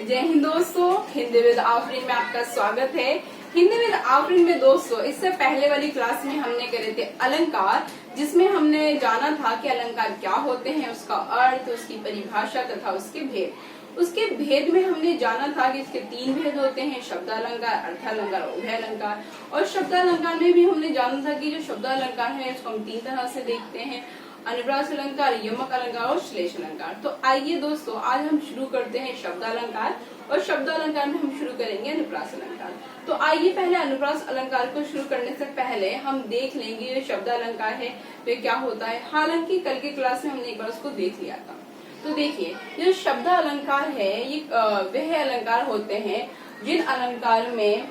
जय हिंद दोस्तों, हिंदी विद आफरीन में आपका स्वागत है। हिंदी विद आफरीन में दोस्तों, इससे पहले वाली क्लास में हमने करे थे अलंकार, जिसमें हमने जाना था कि अलंकार क्या होते हैं, उसका अर्थ, उसकी परिभाषा तथा उसके भेद। उसके भेद में हमने जाना था कि इसके तीन भेद होते हैं, शब्दालंकार, अर्थालंकार और उभय अलंकार। और शब्दालंकार में भी हमने जाना था कि जो शब्दालंकार है इसको हम तीन तरह से देखते हैं, अनुप्रास अलंकार, यमक अलंकार और श्लेष अलंकार। तो आइए दोस्तों, आज हम शुरू करते हैं शब्दालंकार, और शब्दालंकार में हम शुरू करेंगे अनुप्रास अलंकार। तो आइए पहले अनुप्रास अलंकार को शुरू करने से पहले हम देख लेंगे ये शब्दालंकार है वे क्या होता है। हालांकि कल की क्लास में हमने एक बार उसको देख लिया था। तो देखिए, जो शब्द अलंकार है ये वह अलंकार होते हैं जिन अलंकार में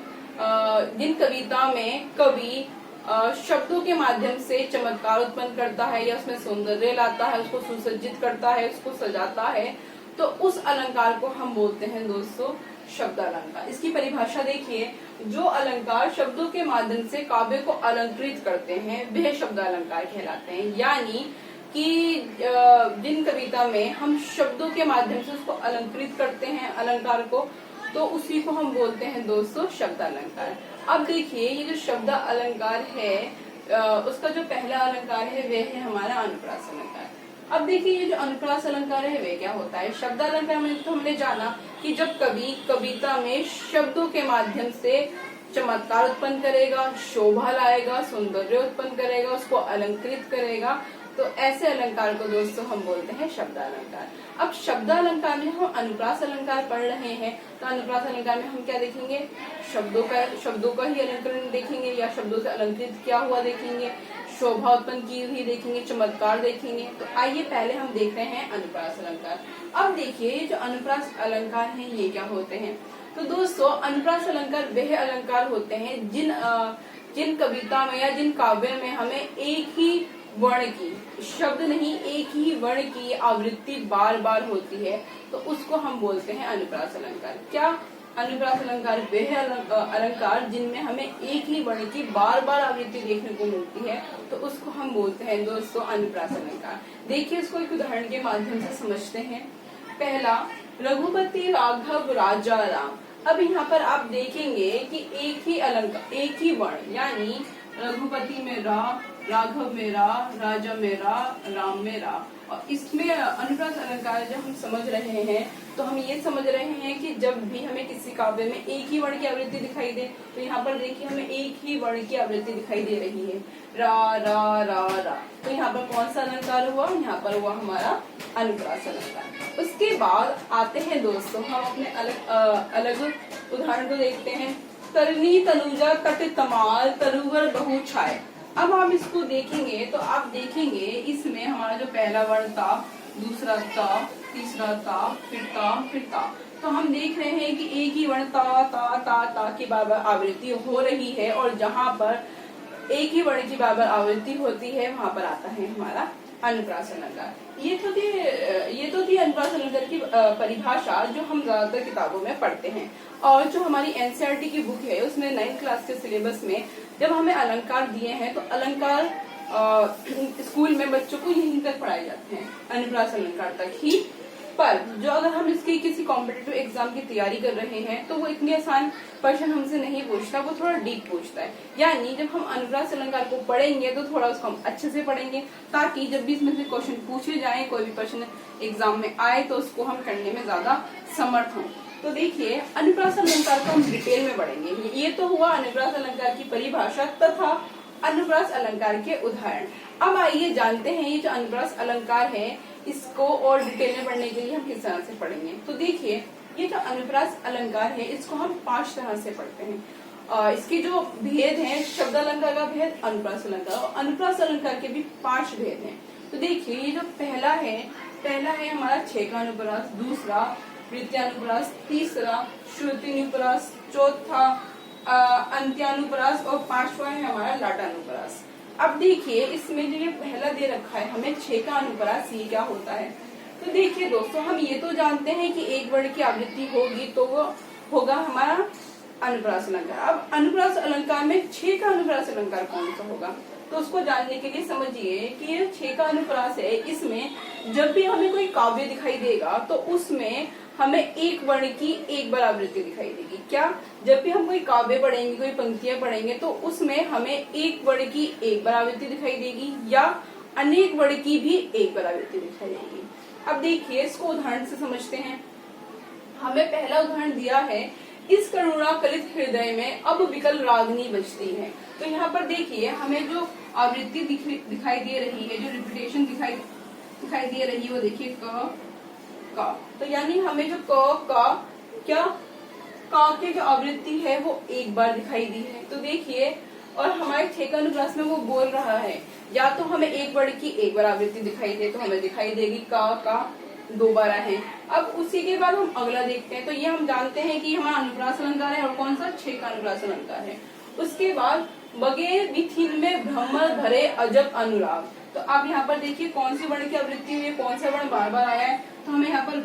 जिन कविता में कवि शब्दों के माध्यम से चमत्कार उत्पन्न करता है या उसमें सौंदर्य लाता है, उसको सुसज्जित करता है, उसको सजाता है, तो उस अलंकार को हम बोलते हैं दोस्तों शब्द अलंकार। इसकी परिभाषा देखिए, जो अलंकार शब्दों के माध्यम से काव्य को अलंकृत करते हैं वह शब्द अलंकार कहलाते हैं। यानी कि जिन कविता में हम शब्दों के माध्यम से उसको अलंकृत करते हैं अलंकार को, तो उसी को हम बोलते हैं दोस्तों शब्द अलंकार। अब देखिए, ये जो शब्द अलंकार है उसका जो पहला अलंकार है वह है हमारा अनुप्रास अलंकार। अब देखिए, ये जो अनुप्रास अलंकार है वह क्या होता है। शब्द अलंकार में तो हमने जाना कि जब कवि कविता में शब्दों के माध्यम से चमत्कार उत्पन्न करेगा, शोभा लाएगा, सौंदर्य उत्पन्न करेगा, उसको अलंकृत करेगा, तो ऐसे अलंकार को दोस्तों हम बोलते हैं शब्द अलंकार। अब शब्द अलंकार में हम अनुप्रास अलंकार पढ़ रहे हैं, तो अनुप्रास अलंकार में हम क्या देखेंगे, शब्दों का ही अलंकरण देखेंगे या शब्दों से अलंकृत किया हुआ देखेंगे, शोभा उत्पन्न की हुई देखेंगे, चमत्कार देखेंगे। तो आइए पहले हम देख रहे हैं अनुप्रास अलंकार। अब देखिए, ये जो अनुप्रास अलंकार हैं ये क्या होते हैं। तो दोस्तों, अनुप्रास अलंकार वह अलंकार होते हैं जिन कविता में या जिन काव्य में हमें एक ही वर्ण की, शब्द नहीं एक ही वर्ण की आवृत्ति बार बार होती है, तो उसको हम बोलते हैं अनुप्रास अलंकार। क्या अनुप्रास अलंकार वह अलंकार जिनमें हमें एक ही वर्ण की बार बार आवृत्ति देखने को मिलती है, तो उसको हम बोलते हैं दोस्तों अनुप्रास अलंकार। देखिए, इसको एक उदाहरण के माध्यम से समझते हैं। पहला, रघुपति राघव राजा राम। अब यहाँ पर आप देखेंगे कि एक ही अलंकार, एक ही वर्ण, यानी रघुपति में रा, राघव में रा, राजा में रा, राम में रा। और इसमें अनुप्रास अलंकार जब हम समझ रहे हैं तो हम ये समझ रहे हैं कि जब भी हमें किसी काव्य में एक ही वर्ण की आवृत्ति दिखाई दे, तो यहाँ पर देखिए हमें एक ही वर्ण की आवृत्ति दिखाई दे रही है, रा रा रा रा। तो यहाँ पर कौन सा अलंकार हुआ, यहाँ पर हुआ हमारा अनुप्रास अलंकार। उसके बाद आते हैं दोस्तों, हम अपने अलग उदाहरण को देखते हैं। तरनी तनुजा तट तमाल तरुवर बहु छाए। अब आप इसको देखेंगे तो आप देखेंगे इसमें हमारा जो पहला वर्ण था, दूसरा ता, तीसरा ता, फिर ता, फिर ता। तो हम देख रहे हैं कि एक ही वर्ण ता ता ता ता की बार आवृत्ति हो रही है, और जहाँ पर एक ही वर्ण की बार आवृत्ति होती है वहां पर आता है हमारा अनुप्रास अलंकार। ये तो थी अनुप्रास अलंकार की परिभाषा जो हम ज्यादातर किताबों में पढ़ते हैं। और जो हमारी एनसीईआरटी की बुक है उसमें 9th क्लास के सिलेबस में जब हमें अलंकार दिए हैं तो अलंकार स्कूल में बच्चों को यहीं तक पढ़ाए जाते हैं, अनुप्रास अलंकार तक ही। पर जो अगर हम इसकी किसी कॉम्पिटिटिव एग्जाम की तैयारी कर रहे हैं तो वो इतनी आसान क्वेश्चन हमसे नहीं पूछता, वो थोड़ा डीप पूछता है। यानी जब हम अनुप्रास अलंकार को पढ़ेंगे तो थोड़ा उसको हम अच्छे से पढ़ेंगे, ताकि जब भी इसमें से क्वेश्चन पूछे जाए, कोई भी क्वेश्चन एग्जाम में आए, तो उसको हम करने में ज्यादा समर्थ हों। तो देखिए, अनुप्रास अलंकार को हम डिटेल में पढ़ेंगे। ये तो हुआ अनुप्रास अलंकार की परिभाषा तथा अनुप्रास अलंकार के उदाहरण। अब आइए जानते हैं ये जो अनुप्रास अलंकार है इसको और डिटेल में पढ़ने के लिए हम किस तरह से पढ़ेंगे। तो देखिए, ये जो अनुप्रास अलंकार है इसको हम 5 तरह से पढ़ते हैं। इसके जो भेद हैं, शब्द अलंकार का भेद, अनुप्रास अलंकार, और अनुप्रास अलंकार के भी 5 भेद हैं। तो देखिए, ये जो पहला है हमारा छेका अनुप्रास, दूसरा वृत्यानुप्रास, तीसरा श्रुतिनुप्रास, चौथा अंत्यानुप्रास, और 5वां है हमारा लाटानुप्रास। अब देखिए, इसमें जो ये पहला दे रखा है हमें छेका अनुप्रास, ये क्या होता है। तो देखिए दोस्तों, हम ये तो जानते हैं कि एक वर्ण की आवृत्ति होगी तो वो होगा हमारा अनुप्रास अलंकार। अब अनुप्रास अलंकार में छेका अनुप्रास अलंकार कौन सा होगा, तो उसको जानने के लिए समझिए कि ये छेका अनुप्रास है। इसमें जब भी हमें कोई काव्य दिखाई देगा तो उसमें हमें एक वर्ण की एक बार आवृत्ति दिखाई देगी। क्या? जब भी हम कोई काव्य पढ़ेंगे, कोई पंक्तियां पढ़ेंगे, तो उसमें हमें एक वर्ण की एक बार आवृत्ति दिखाई देगी या अनेक वर्ण की भी एक बार आवृत्ति दिखाई देगी। अब देखिए, इसको उदाहरण से समझते हैं। हमें पहला उदाहरण दिया है, इस करुणा कलित हृदय में अब विकल रागनी बजती है। तो यहाँ पर देखिए, हमें जो आवृत्ति दिखाई दे रही है, जो रिपीटेशन दिखाई दे रही है, वो देखिए का। तो यानी हमें जो का की जो आवृत्ति है वो एक बार दिखाई दी है। तो देखिए, और हमारे ठेका अनुप्रास में वो बोल रहा है, या तो हमें एक वर्ण की एक बार आवृत्ति दिखाई दे तो हमें दिखाई देगी का दो बार है। अब उसी के बाद हम अगला देखते हैं। तो ये हम जानते हैं कि हमारा अनुप्रास अलंकार है, और कौन सा? ठेका अनुप्रास अलंकार है। उसके बाद बगे मिथिल में भ्रमर भरे अजब अनुराग। तो आप यहाँ पर देखिए कौन सी वर्ण की आवृत्ति हुई है, कौन सा वर्ण बार बार आया है। तो हमें यहाँ पर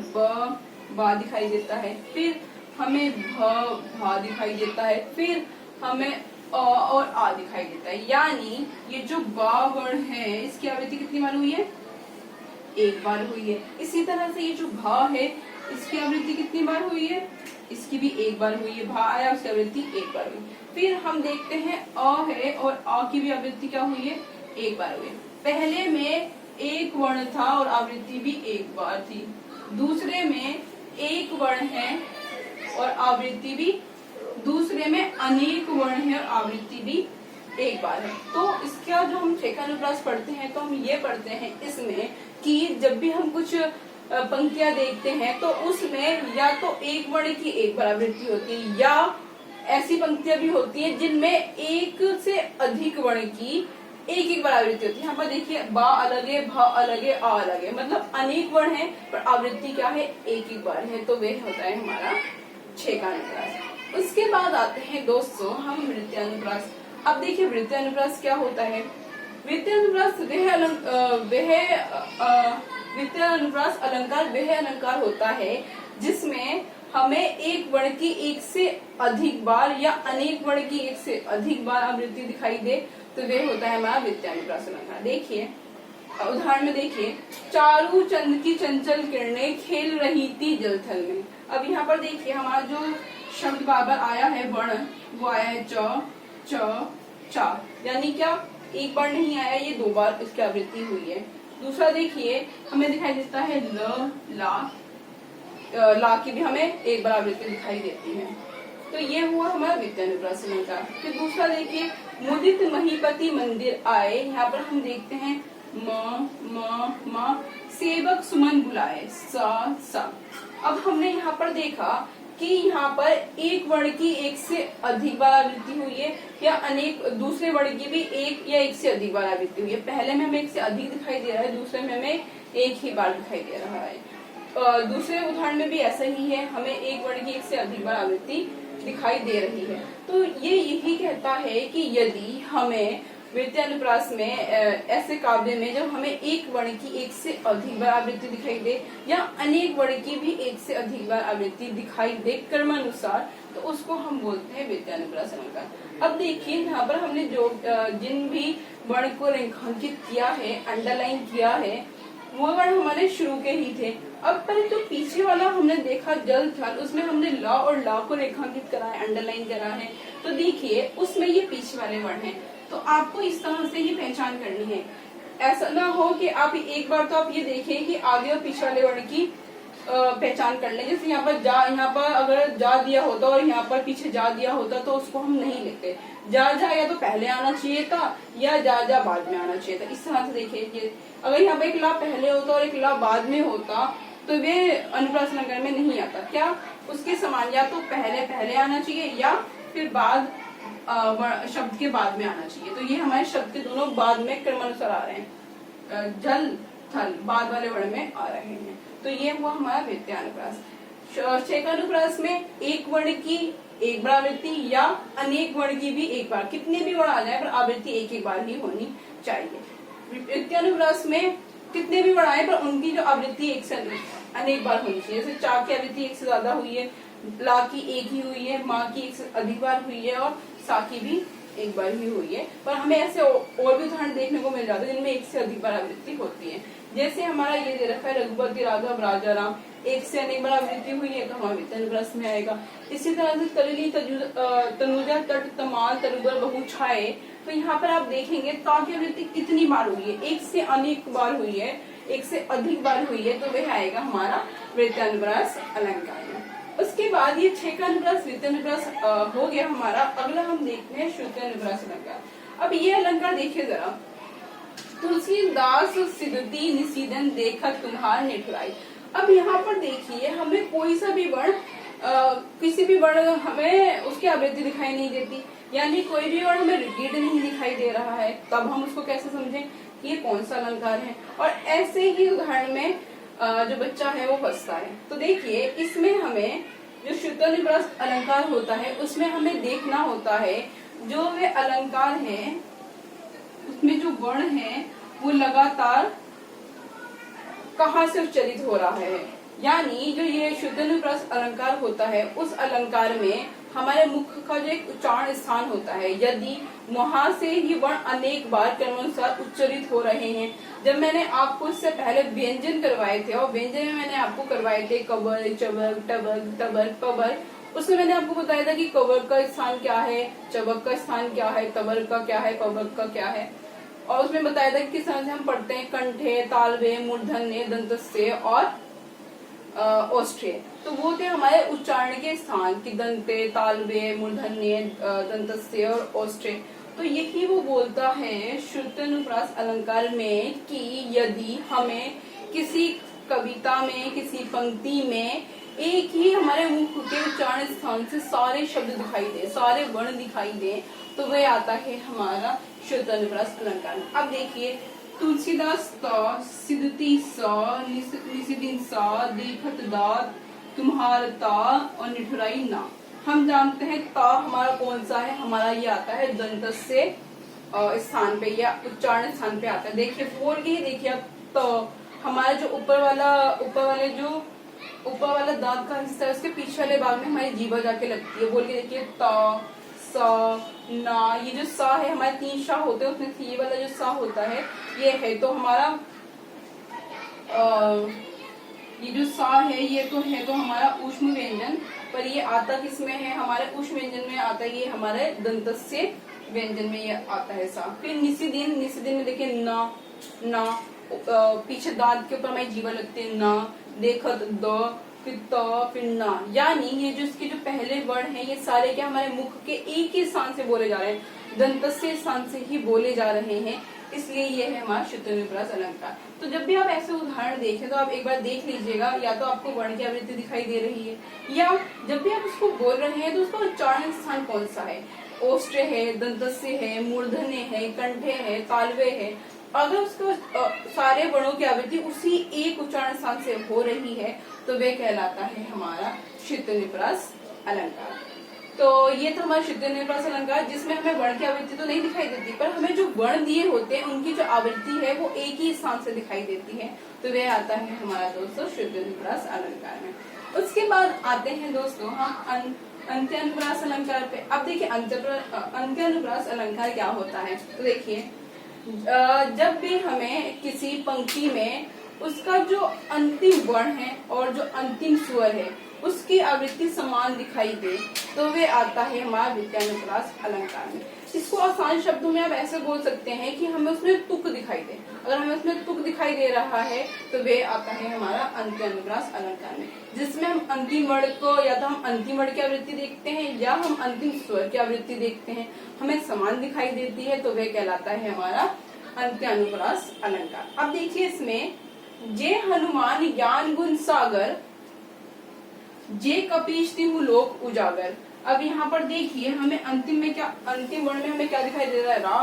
बा दिखाई देता है, फिर हमें भा दिखाई देता है, फिर हमें और आ दिखाई देता है। यानी ये जो बा वर्ण है, इसकी आवृत्ति कितनी बार हुई है? एक बार हुई है। इसी तरह से ये जो भा है, इसकी आवृत्ति कितनी बार हुई है? इसकी भी एक बार हुई है। भा आया, उसकी आवृत्ति एक बार हुई। फिर हम देखते हैं अ है, और आ की भी आवृत्ति क्या हुई है? एक बार हुई है। पहले में एक वर्ण था और आवृत्ति भी एक बार थी। दूसरे में एक वर्ण है और आवृत्ति भी, दूसरे में अनेक वर्ण है और आवृत्ति भी एक बार है। तो इसका जो हम ठेका अनुप्रास पढ़ते हैं, तो हम ये पढ़ते हैं इसमें कि जब भी हम कुछ पंक्तियां देखते हैं तो उसमें या तो एक वर्ण की एक बार आवृत्ति होती है, या ऐसी पंक्तियां भी होती हैं जिनमें एक से अधिक वर्ण की एक एक बार आवृत्ति होती है। यहाँ पर देखिए, बा अलग है, भा अलग है, आ अलग है, मतलब अनेक वर्ण है पर आवृत्ति क्या है? एक एक बार है। तो वह होता है हमारा ठेका अनुप्रास। उसके बाद आते हैं दोस्तों हम वृत्तीय अनुप्रास। अब देखिए, वृत्तीय अनुप्रास क्या होता है? वृत्तीय अनुप्रास वृत्तीय अनुप्रास अलंकार वह अलंकार होता है जिसमें हमें एक वर्ण की एक से अधिक बार या अनेक वर्ण की एक से अधिक बार आवृत्ति दिखाई दे, तो वह होता है हमारा वृत्तीय अनुप्रास अलंकार। देखिए उदाहरण में, देखिए, चारू चंद की चंचल किरणें खेल रही थी जलथल में। अब यहाँ पर देखिए, हमारा जो शब्द बार बार आया है वर्ण, वो आया है चा। यानी क्या? एक बार नहीं आया, ये दो बार इसकी आवृत्ति हुई है। दूसरा देखिए, हमें दिखाई देता है ला की भी हमें एक बार आवृत्ति दिखाई देती है। तो ये हुआ हमारा वृत्तीय अनुप्रास अलंकार। फिर दूसरा देखिए, मुदित महीपति मंदिर आए। यहाँ पर हम देखते हैं म सेवक सुमन बुलाए सा। अब हमने यहाँ पर देखा कि यहाँ पर एक वर्ण की एक से अधिक बार आवृत्ति हुई है, या अनेक दूसरे वर्ण की भी एक या एक से अधिक बार आवृत्ति हुई है। पहले में हमें एक से अधिक दिखाई दे रहा है, दूसरे में हमें एक ही बार दिखाई दे रहा है। दूसरे उदाहरण में भी ऐसा ही है, हमें एक वर्ण की एक से अधिक बार आवृत्ति दिखाई दे रही है। तो ये यही कहता है कि यदि हमें वृत्तीय अनुप्रास में ऐसे काव्य में जब हमें एक वर्ण की एक से अधिक बार आवृत्ति दिखाई दे या अनेक वर्ण की भी एक से अधिक बार आवृत्ति दिखाई दे क्रमानुसार, तो उसको हम बोलते हैं वृत्तीय अनुप्रास अलंकार। अब देखिए, यहाँ पर हमने जो जिन भी वर्ण को रेखांकित किया है, अंडरलाइन किया है, वो वर्ण हमारे शुरू के ही थे। अब पर जो पीछे वाला हमने देखा जल थल, उसमें हमने ला और ला को रेखांकित करा है, अंडरलाइन करा है। तो देखिए, उसमें ये पीछे वाले वर्ण हैं। तो आपको इस तरह से ही पहचान करनी है। ऐसा ना हो कि आप एक बार तो आप ये देखें कि आगे और पीछे वाले वर्ण की पहचान कर लें। जैसे यहाँ पर अगर जा दिया होता और यहाँ पर पीछे जा दिया होता तो उसको हम नहीं लिखते। जा या तो पहले आना चाहिए था या जा बाद में आना चाहिए था। इस तरह से देखिए, अगर यहाँ पर एक ला पहले होता और एक ला बाद में होता तो वे अनुप्रास अलंकार में नहीं आता। क्या? उसके समान या तो पहले आना चाहिए या फिर बाद शब्द के बाद में आना चाहिए। तो ये हमारे शब्द के दोनों बाद में क्रमानुसार आ रहे हैं, जल थल बाद वाले वर्ण में आ रहे हैं। तो ये हुआ हमारा वृत्तीय अनुप्रास। ठेका अनुप्रास में एक वर्ण की एक बार आवृत्ति या अनेक वर्ण की भी एक बार, कितने भी वर्ण आ जाए पर आवृत्ति एक एक बार ही होनी चाहिए। वृत्तीय अनुप्रास में कितने भी वर्ण आए पर उनकी जो आवृत्ति एक से अनेक बार होनी चाहिए। जैसे चा की आवृत्ति एक से ज्यादा हुई है, ला की एक ही हुई है, माँ की एक से अधिक बार हुई है और सा की भी एक बार ही हुई है, पर हमें ऐसे और भी उदाहरण देखने को मिल जाते हैं जिनमें एक से अधिक बार आवृत्ति होती है। जैसे हमारा ये दे रखा है रघुपति राघव राजा राम, एक से अनेक बार आवृत्ति हुई है तो हमारा वित्त अनुप्रास में आएगा। इसी तरह से तलली तनुजा तट तमाल तरुबर बहु छाए, तो यहाँ पर आप देखेंगे ता की आवृत्ति कितनी बार हुई है, एक से अनेक बार हुई है, एक से अधिक बार हुई है, तो वह आएगा हमारा वृत्तानुप्रास अलंकार में। उसके बाद ये 6 का अनुप्रास वृत्तानुप्रास हो गया हमारा। अगला हम देखते हैं श्रुत्यानुप्रास अलंकार। अब ये अलंकार देखिए जरा, तुलसीदास सिद्धि निशीदन देखत तुम्हार निठुराई। अब यहाँ पर देखिए हमें कोई सा भी वर्ण किसी भी वर्ण हमें उसकी आवृत्ति दिखाई नहीं देती, यानी कोई भी वर्ण हमें रिपीट नहीं दिखाई दे रहा है, तब हम उसको कैसे समझें कि ये कौन सा अलंकार है। और ऐसे ही उदाहरण में जो बच्चा है वो फंसता है। तो देखिए इसमें हमें जो श्रुत्यानुप्रास अलंकार होता है उसमें हमें देखना होता है जो वे अलंकार है उसमें जो वर्ण है वो लगातार कहाँ से उच्चारित हो रहा है, यानी जो ये श्रुत्यानुप्रास अलंकार होता है उस अलंकार में हमारे मुख का जो एक उच्चारण स्थान होता है, यदि वहां से ही वर्ण अनेक बार क्रमानुसार उच्चारित हो रहे हैं। जब मैंने आपको इससे पहले व्यंजन करवाए थे और व्यंजन में मैंने आपको करवाए थे कबर चबक टबक तबर पबर, उसमें मैंने आपको बताया था कि कबर का स्थान क्या है, चबक का स्थान क्या है, तबर का क्या है, पबर का क्या है, और उसमें बताया था कि किस तरह से हम पढ़ते हैं कंठे तालवे मूर्धन्य दंतस्य और ओष्ठ्य। तो वो थे हमारे उच्चारण के स्थान कि दंते तालवे मूर्धन्य दंतस्य और ओष्ठ्य। तो यही वो बोलता है श्रुत्यानुप्रास अलंकार में कि यदि हमें किसी कविता में किसी पंक्ति में एक ही हमारे मुख के उच्चारण स्थान से सारे शब्द दिखाई दे, सारे वर्ण दिखाई दे, तो वह आता है हमारा श्रुत्यानुप्रास अलंकार। अब देखिए तुलसीदास सिद्धि निशीदिन देखत दात तुम्हार ता और निठुराई ना। हम जानते हैं ता हमारा कौन सा है, हमारा ये आता है दंत से स्थान पे या उच्चारण स्थान पे आता है। देखिए बोल के ही देखिए अब तो हमारा जो ऊपर वाला दांत का हिस्सा है उसके पीछे वाले भाग में हमारी जीवा जाके लगती है। बोल के देखिए ता सा ना, ये जो सा है हमारे 3 सा होते हैं, उसमें ये वाला जो सा होता है ये है तो हमारा ये जो सा है ये तो है तो हमारा ऊष्म व्यंजन, पर ये आता किसमें है, हमारे ऊष्म व्यंजन में आता है, ये हमारे दंतस्य व्यंजन में ये आता है सा। फिर निशीदिन में देखिए ना पीछे दांत के ऊपर हमारी जीवा लगते हैं ना, देखत द फिर त फिर ना, यानी ये जो इसके जो पहले वर्ण है ये सारे क्या हमारे मुख के एक ही स्थान से बोले जा रहे हैं, दंतस्य स्थान से ही बोले जा रहे हैं, इसलिए ये है हमारा श्रुत्यानुप्रास अलंकार। तो जब भी आप ऐसे उदाहरण देखें तो आप एक बार देख लीजिएगा, या तो आपको वर्ण की आवृत्ति दिखाई दे रही है या जब भी आप उसको बोल रहे हैं तो उसका उच्चारण स्थान कौन सा है, ओष्ठ्य है, दंतस्य है, मूर्धन्य है, कंठे है, तालवे है। अगर उसको सारे वर्णों की आवृत्ति उसी एक उच्चारण स्थान से हो रही है तो वह कहलाता है हमारा श्रुत्यानुप्रास अलंकार। तो ये था हमारा श्रुत्यानुप्रास अलंकार जिसमें हमें वर्ण की आवृत्ति तो नहीं दिखाई देती, पर हमें जो वर्ण दिए होते हैं उनकी जो आवृत्ति है वो एक ही स्थान से दिखाई देती है, तो वह आता है हमारा दोस्तों श्रुत्यानुप्रास अलंकार में। उसके बाद आते हैं दोस्तों हम अंत्यानुप्रास अलंकार पे। अब देखिए अंत्यानुप्रास अलंकार क्या होता है, तो देखिए जब भी हमें किसी पंक्ति में उसका जो अंतिम वर्ण है और जो अंतिम स्वर है उसकी आवृत्ति समान दिखाई दे तो वे आता है हमारा वृत्तानुप्रास अलंकार में। इसको आसान शब्दों में आप ऐसे बोल सकते हैं कि हमें उसमें तुक दिखाई दे, अगर हमें उसमें तुक दिखाई दे रहा है तो वे आता है हमारा अंत्यानुप्रास अलंकार में, जिसमें हम अंतिम वर्ण को या तो हम अंतिम वर्ण की आवृत्ति देखते हैं या हम अंतिम स्वर की आवृत्ति देखते हैं, हमें समान दिखाई देती है तो वह कहलाता है हमारा अंत्यानुप्रास अलंकार। अब देखिए इसमें जे हनुमान ज्ञान गुण सागर जे कपीश तिहु लोक उजागर। अब यहाँ पर देखिए हमें अंतिम वर्ण में हमें क्या दिखाई दे रहा है, रा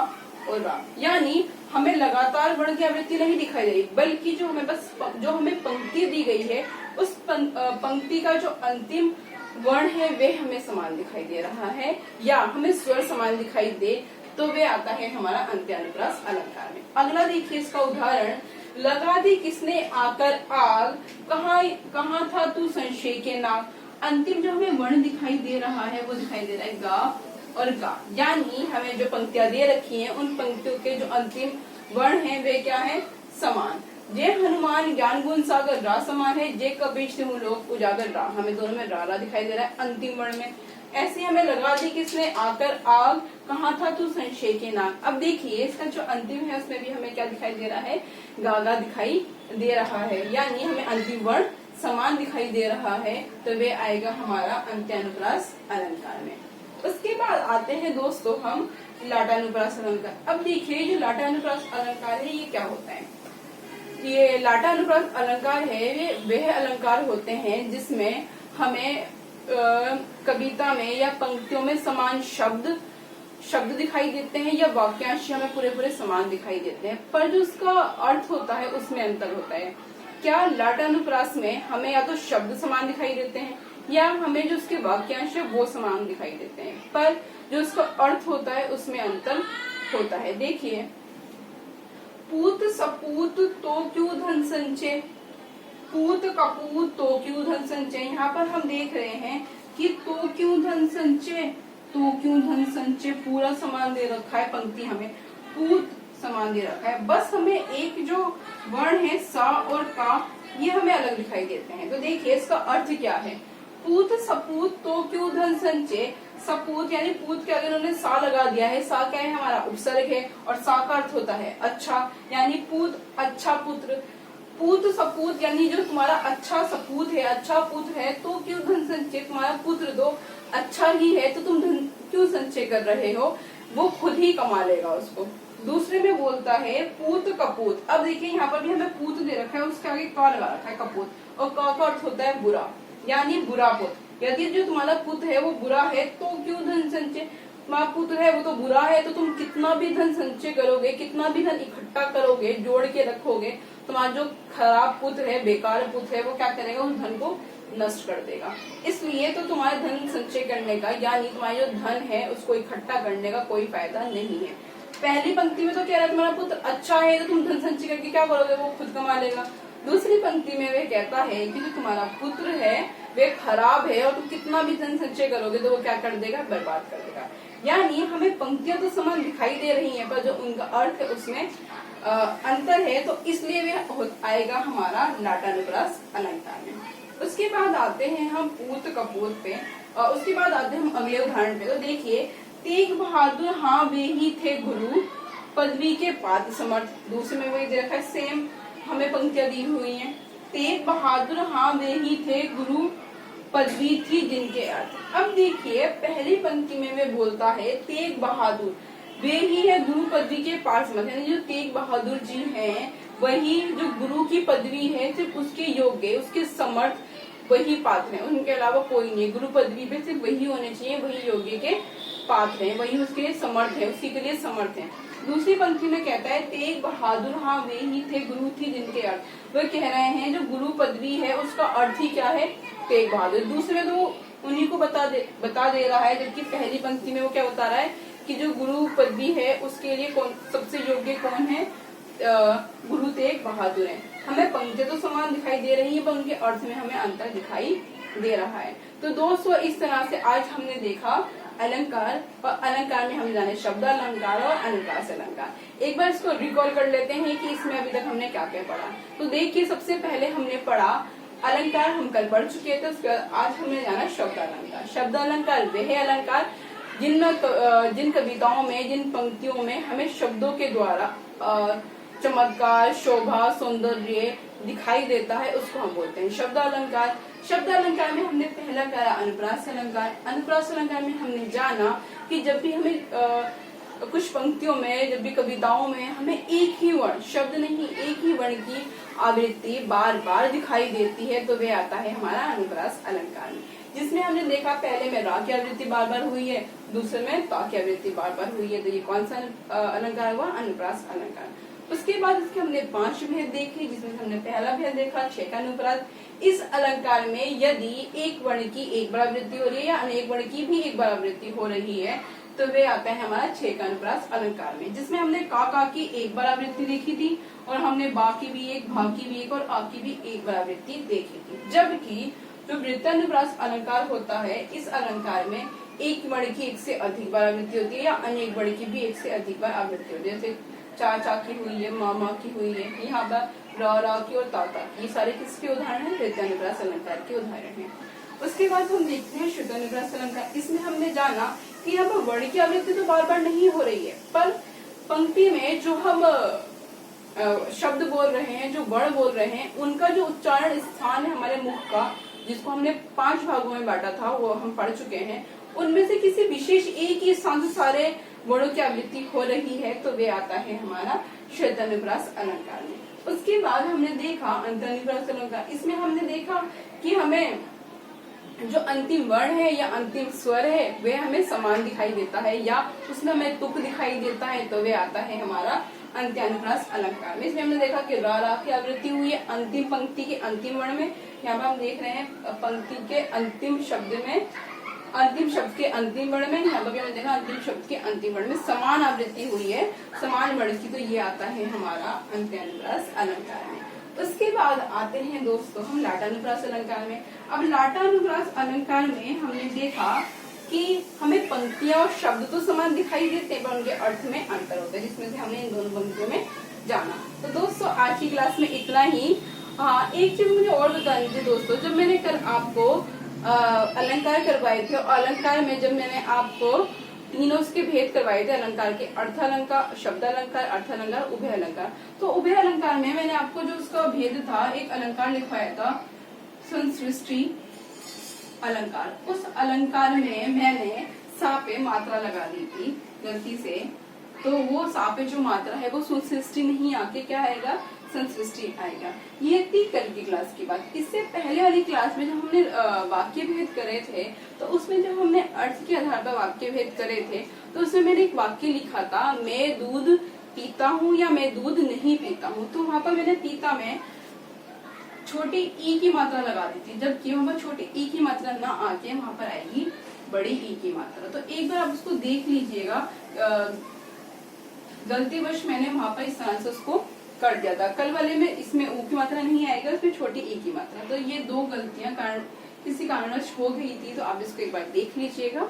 और रा, यानी हमें लगातार वर्ण की आवृत्ति नहीं दिखाई दे रही, बल्कि जो हमें पंक्ति दी गई है उस पंक्ति का जो अंतिम वर्ण है वे हमें समान दिखाई दे रहा है या हमें स्वर समान दिखाई दे तो वे आता है हमारा अंत्यानुप्रास अलंकार में। अगला देखिए इसका उदाहरण, लगा दी किसने आकर आग, कहाँ था तू संशय के नाग। अंतिम जो हमें वर्ण दिखाई दे रहा है वो दिखाई दे रहा है गा और गा, यानी हमें जो पंक्तियां दे रखी हैं उन पंक्तियों के जो अंतिम वर्ण हैं वे क्या है, समान। जय हनुमान ज्ञान गुण सागर रा समान है, जय कबीर सिंह लोक उजागर रा, हमें दोनों में रा दिखाई दे रहा है अंतिम वर्ण में। ऐसे हमें लगा दी किसने, आकर आग कहाँ था तू संशय के नाग। अब देखिए इसका जो अंतिम है उसमें भी हमें क्या दिखाई दे रहा है, गागा दिखाई दे रहा है, यानी हमें अंतिम वर्ण समान दिखाई दे रहा है, तो वे आएगा हमारा अंत्यानुप्रास अलंकार में। उसके बाद आते हैं दोस्तों हम लाटानुप्रास अलंकार। अब देखिए जो लाटानुप्रास अलंकार है ये क्या होता है, ये लाटानुप्रास अलंकार है वह अलंकार होते हैं जिसमें हमें कविता में या पंक्तियों में समान शब्द दिखाई देते हैं या वाक्यांश हमें पूरे समान दिखाई देते हैं, पर जो उसका अर्थ होता है उसमें अंतर होता है। क्या लाटानुप्रास में हमें या तो शब्द समान दिखाई देते हैं या हमें जो उसके वाक्यांश है वो समान दिखाई देते हैं, पर जो उसका अर्थ होता है उसमें अंतर होता है। देखिए, पूत सपूत तो क्यों धन संचय, पूत कपूत तो क्यों धन संचय। यहाँ पर हम देख रहे हैं कि तो क्यों धन संचय, तो क्यों धन संचय पूरा समान दे रखा है, पंक्ति हमें पूत समान दे रखा है, बस हमें एक जो वर्ण है सा और का ये हमें अलग दिखाई देते हैं। तो देखिए इसका अर्थ क्या है, पूत सपूत तो क्यों धन संचय, सपूत यानी पूत के अगर उन्होंने सा लगा दिया है, सा क्या है हमारा उपसर्ग है और सा का अर्थ होता है अच्छा, यानी पूत अच्छा पुत्र, पूत सपूत यानी जो तुम्हारा अच्छा सपूत है, अच्छा पुत्र है, तो क्यों धन संचय, तुम्हारा पुत्र तो अच्छा ही है तो तुम धन क्यों संचय कर रहे हो, वो खुद ही कमा लेगा उसको। दूसरे में बोलता है पूत कपूत। अब देखिए यहाँ पर भी हमें पूत दे रखा है, उसके आगे का लगा रखा है कपूत, और का अर्थ होता है बुरा, यानी बुरा पुत्र। यदि जो तुम्हारा पुत्र है वो बुरा है तो क्यों धन संचय, तुम्हारा पुत्र है वो तो बुरा है तो तुम कितना भी धन संचय करोगे, कितना भी धन इकट्ठा करोगे, जोड़ के रखोगे, तुम्हारा जो खराब पुत्र है, बेकार पुत्र है, वो क्या करेगा, उस धन को नष्ट कर देगा। इसलिए तो तुम्हारे धन संचय करने का यानी तुम्हारा जो धन है उसको इकट्ठा करने का कोई फायदा नहीं है। पहली पंक्ति में तो कह रहा है तुम्हारा पुत्र अच्छा है तो तुम धन संचय करके क्या करोगे, वो खुद कमा लेगा। दूसरी पंक्ति में वे कहता है कि जो तुम्हारा पुत्र है वे खराब है और तुम कितना भी धन संचय करोगे तो वो क्या कर देगा, बर्बाद कर देगा। यानी हमें पंक्तियां तो समान दिखाई दे रही हैं, पर जो उनका अर्थ है उसमें अंतर है, तो इसलिए वे आएगा हमारा लाटानुप्रास अलंकार में। उसके बाद आते हैं हम पूत कपूत पे, और उसके बाद आते हैं हम अगले उदाहरण पे। तो देखिए, तेग बहादुर हाँ वे ही थे गुरु, पदवी के पात्र समर्थ। दूसरे में वही दे रखा है, सेम हमें पंक्तियां दी हुई हैं। तेग बहादुर हाँ वे ही थे गुरु, पदवी थी जिनके अर्थ। अब देखिए पहली पंक्ति में वे बोलता है तेग बहादुर वे ही है गुरु पदवी के पास समर्थ, यानी जो तेग बहादुर जी हैं वही जो गुरु की पदवी है सिर्फ उसके योग्य, उसके समर्थ वही पात्र हैं, उनके अलावा कोई नहीं। गुरु पदवी पे सिर्फ वही होने चाहिए, वही योग्य के पात्र हैं, वही उसके समर्थ है, उसी के लिए समर्थ है। दूसरी पंक्ति में कहता है तेग बहादुर हाँ वे ही थे गुरु थी जिनके अर्थ। वह कह रहे हैं जो गुरु पदवी है उसका अर्थ ही क्या है, तेग बहादुर। दूसरे में तो उन्हीं को बता दे रहा है, जबकि पहली पंक्ति में वो क्या बता रहा है कि जो गुरु पदवी है उसके लिए कौन सबसे योग्य कौन है, गुरु तेग बहादुर है। हमें पंक्तियां तो समान दिखाई दे रही है पर उनके अर्थ में हमें अंतर दिखाई दे रहा है। तो दोस्तों इस तरह से आज हमने देखा अलंकार, और अलंकार में हम जाने शब्द अलंकार और अनुप्रास अलंकार। एक बार इसको रिकॉल कर लेते हैं कि इसमें अभी तक हमने क्या क्या पढ़ा। तो देखिए सबसे पहले हमने पढ़ा अलंकार, हम कल पढ़ चुके थे, उसके बाद आज हमने जाना शब्द अलंकार। शब्द अलंकार वह अलंकार जिन कविताओं में, जिन पंक्तियों में हमें शब्दों के द्वारा चमत्कार, शोभा, सौंदर्य दिखाई देता है उसको हम बोलते हैं शब्द अलंकार। शब्द अलंकार में हमने पहला करा अनुप्रास अलंकार। अनुप्रास अलंकार में हमने जाना कि जब भी हमें कुछ पंक्तियों में, जब भी कविताओं में हमें एक ही वर्ण, शब्द नहीं एक ही वर्ण की आवृत्ति बार बार दिखाई देती है तो वे आता है हमारा अनुप्रास अलंकार में। जिसमें हमने देखा पहले में रा की आवृत्ति बार बार हुई है, दूसरे में ता की आवृत्ति बार बार हुई है, तो ये कौन सा अलंकार हुआ, अनुप्रास अलंकार। उसके बाद इसके हमने 5 भेद देखे, जिसमें हमने पहला भेद देखा छेकानुप्रास। इस अलंकार में यदि एक वर्ण की एक बार आवृत्ति हो रही है या अनेक वर्ण की भी एक बार आवृत्ति हो रही है तो वे आता है हमारा छेकानुप्रास अलंकार में। जिसमें हमने का की एक बार आवृत्ति देखी थी और हमने बा की भी एक, भा की भी एक और आ की भी एक बार आवृत्ति देखी थी। जबकि जो वृत्तानुप्रास अलंकार होता है, इस अलंकार में एक वर्ण की एक से अधिक बार आवृत्ति होती है या अनेक वर्ण की भी एक से अधिक बार आवृत्ति होती है। जैसे चाचा की हुई है, मामा की हुई है, यहाँ पर रा की और ताता की, ये सारे किसके उदाहरण है? प्रत्यनुप्रास अलंकार के उदाहरण है। उसके बाद हम देखते हैं शुद्धानुप्रास अलंकार। इसमें हमने जाना कि यहाँ पर वर्ण की आवृत्ति तो बार बार नहीं हो रही है, पर पंक्ति में जो हम शब्द बोल रहे हैं, जो वर्ण बोल रहे हैं, उनका जो उच्चारण स्थान है हमारे मुख का, जिसको हमने 5 भागों में बांटा था, वो हम पढ़ चुके हैं। उनमें से किसी विशेष एक ही स्थान से सारे वर्णों की आवृत्ति हो रही है, तो वे आता है हमारा शुद्धानुप्रास अलंकार में। उसके बाद हमने देखा अंतानुप्रास अलंकार। इसमें हमने देखा कि हमें जो अंतिम वर्ण है या अंतिम स्वर है वे हमें समान दिखाई देता है, या उसमें हमें तुक दिखाई देता है, तो वे आता है हमारा अंत्यानुप्रास अलंकार में। इसमें हमने देखा कि रा की आवृत्ति हुई है अंतिम पंक्ति के अंतिम वर्ण में। यहाँ पर हम देख रहे हैं पंक्ति के अंतिम शब्द में, अंतिम शब्द के अंतिम वर्ण में, यहाँ पर भी हमने देखा अंतिम शब्द के अंतिम वर्ण में समान आवृत्ति हुई है, समान वर्ण की, तो ये आता है हमारा अंत्यानुप्रास अलंकार में। उसके बाद आते हैं दोस्तों हम लाटानुप्रास अलंकार में। अब लाटानुप्रास अलंकार में हमने देखा कि हमें पंक्तियां और शब्द तो समान दिखाई देते हैं, पर उनके अर्थ में अंतर होता है, जिसमें से हमने इन दोनों पंक्तियों में जाना। तो दोस्तों आज की क्लास में इतना ही। हाँ, एक चीज मुझे और बतानी थी दोस्तों, जब मैंने कल आपको अलंकार करवाए थे, और अलंकार में जब मैंने आपको तीनों के भेद करवाए थे अलंकार के, अर्थ अलंकार, शब्द अलंकार, अर्थ अलंकार, उभय अलंकार, तो उभय अलंकार में मैंने आपको जो उसका भेद था, एक अलंकार लिखवाया था संसृष्टि अलंकार। उस अलंकार में मैंने सा पे मात्रा लगा दी थी गलती से, तो वो सा पे जो मात्रा है वो सुसृष्टि नहीं आके क्या आएगा? संसृष्टि आएगा। ये थी कल की क्लास की बात। इससे पहले वाली क्लास में जब हमने वाक्य भेद करे थे, तो उसमें जब हमने अर्थ के आधार पर वाक्य भेद करे थे, तो उसमें मैंने एक वाक्य लिखा था, मैं दूध पीता हूँ या मैं दूध नहीं पीता हूँ। तो वहां पर मैंने पीता में छोटी ई की मात्रा लगा दी थी, जबकि वहां पर छोटी ई की मात्रा ना आके वहां पर आएगी बड़ी ई की मात्रा। तो एक बार आप उसको देख लीजिएगा, गलतीवश मैंने वहां पर इस तरह से उसको कर दिया था। कल वाले में इसमें ऊ की मात्रा नहीं आएगा, इसमें छोटी ई की मात्रा। तो ये दो गलतियां किसी कारणवश हो गई थी, तो आप इसको एक बार देख लीजिएगा।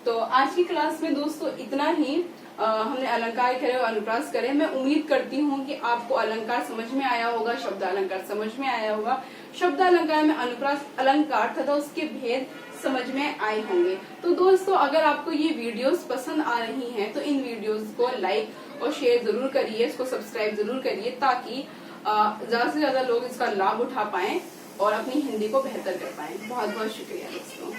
तो आज की क्लास में दोस्तों इतना ही। हमने अलंकार करे और अनुप्रास करे। मैं उम्मीद करती हूँ कि आपको अलंकार समझ में आया होगा, शब्द अलंकार समझ में आया होगा, शब्द अलंकार में अनुप्रास अलंकार तथा उसके भेद समझ में आए होंगे। तो दोस्तों अगर आपको ये वीडियोस पसंद आ रही हैं, तो इन वीडियोस को लाइक और शेयर जरूर करिए, इसको सब्सक्राइब जरूर करिए, ताकि ज्यादा से ज्यादा लोग इसका लाभ उठा पाएं और अपनी हिंदी को बेहतर कर पाएं। बहुत बहुत शुक्रिया दोस्तों।